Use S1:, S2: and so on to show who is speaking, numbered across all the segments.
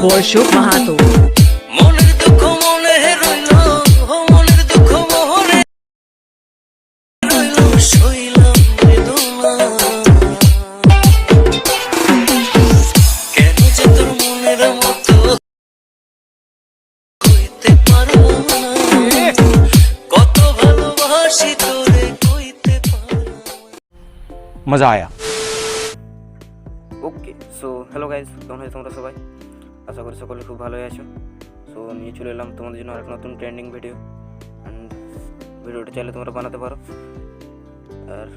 S1: বর্ষক মাহাতো।
S2: মনের দুঃখ মনে রইল, মনের দুঃখ মনে রইল, শৈলাম বেদনা। কেন যে তোর মনের মতো কইতে পারবো না, কত ভালোবাসি তোরে কইতে পারবো।
S3: मज़ा आया।
S4: ওকে, সো হ্যালো গাইজ, কেমন হয়েছে তোমরা সবাই? আশা করি সকলে খুব ভালোই আছো। সো নিয়ে চলে এলাম তোমাদের জন্য আরেক নতুন ট্রেন্ডিং ভিডিও। অ্যান্ড ভিডিওটা চাইলে তোমরা বানাতে পারো। আর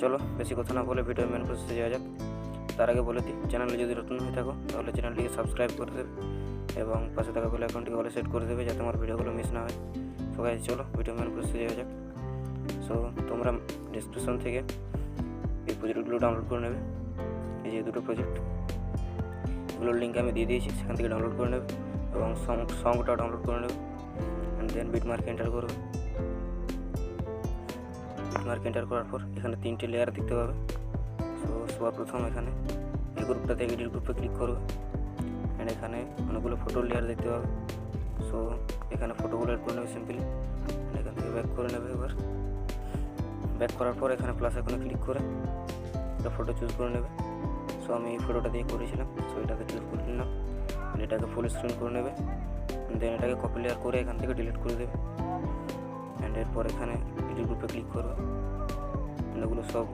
S4: চলো বেশি কথা না বলে ভিডিও মেন প্রসেসে যাওয়া যাক। তার আগে বলে দিই, চ্যানেলে যদি নতুন হয়ে থাকো তাহলে চ্যানেলটিকে সাবস্ক্রাইব করে দেবে এবং পাশে থাকা বেল আইকনটিকে অলে সেট করে দেবে যাতে আমার ভিডিওগুলো মিস না হয়। সো গাইজ চলো ভিডিও মেন প্রসেসে যাওয়া যাক। সো তোমরা ডিসক্রিপশন থেকে এই প্রজেক্টগুলো ডাউনলোড করে নেবে। এই যে দুটো প্রজেক্ট, এগুলোর লিঙ্ক আমি দিয়ে দিয়েছি, সেখান থেকে ডাউনলোড করে নেবে এবং সংটাও ডাউনলোড করে নেবে। অ্যান্ড দেন বিটমার্ক এন্টার করবে। বিটমার্ক এন্টার করার পর এখানে 3টে লেয়ার দেখতে পাবে। সো সবার প্রথম এখানে এই গ্রুপটা থেকে এডিট গ্রুপে ক্লিক করবে। অ্যান্ড এখানে অনেকগুলো ফটোর লেয়ার দেখতে পাবে। সো এখানে ফটোগুলো এড করে নেবে সিম্পলি। এখান থেকে ব্যাক করে নেবে। এবার ব্যাক করার পর এখানে প্লাস আইকনে ক্লিক করে একটা ফটো চুজ করে নেবে। সো আমি এই ফটোটা দিয়ে করেছিলাম, সো এটাকে চুজ করে নিলাম। এটাকে ফুল স্ক্রিন করে নেবে। দেন এটাকে কপি লেয়ার করে এখান থেকে ডিলিট করে দেবে। অ্যান্ড এরপর এখানে এডিট গ্রুপে ক্লিক করবে। এগুলো সব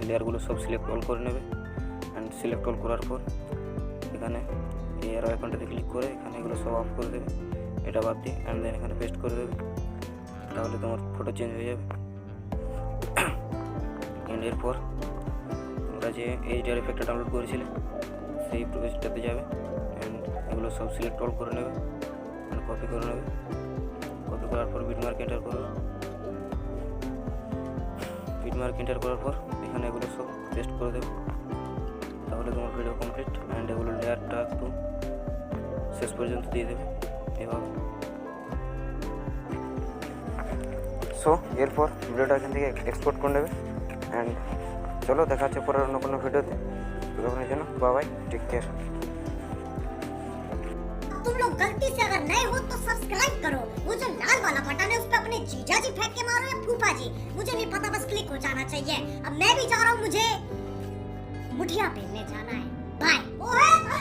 S4: লেয়ারগুলো সব সিলেক্ট অল করে নেবে। অ্যান্ড সিলেক্ট অল করার পর এখানে এই অ্যারো আইকনটাতে ক্লিক করে এখানে এগুলো সব অফ করে দেবে, এটা বাদ দিয়ে। অ্যান্ড দেন এখানে পেস্ট করে দেবে, তাহলে তোমার ফটো চেঞ্জ হয়ে যাবে। অ্যান্ড এরপর তোমরা যে HDR এফেক্টটা ডাউনলোড করেছিলে সেই প্রজেক্টটাতে যাবে। অ্যান্ড এগুলো সব সিলেক্ট অল করে নেবে, মানে কপি করে নেবে। কপি করার পর বিটমার্ক এন্টার করবে। বিটমার্ক এন্টার করার পর এখানে এগুলো সব পেস্ট করে দেবে, তাহলে তোমার ভিডিও কমপ্লিট। অ্যান্ড এগুলো লেয়ারটা একটু শেষ পর্যন্ত দিয়ে দেবে এভাবে। সো এরপর ভিডিওটা এখান থেকে এক্সপোর্ট করে নেবে। অ্যান্ড চলো দেখা হচ্ছে পরের অন্য কোনো ভিডিওতে। ততক্ষণের জন্য বাই বাই, টেক কেয়ার।
S5: तुम लोग गलती से अगर नए हो तो सब्सक्राइब करो, वो जो लाल वाला बटन है उस पर अपने जीजा जी फेंक के मारो या फूफा जी, मुझे नहीं पता, बस क्लिक हो जाना चाहिए। अब मैं भी जा रहा हूँ, मुझे मुठिया पहनने जाना है। बाय।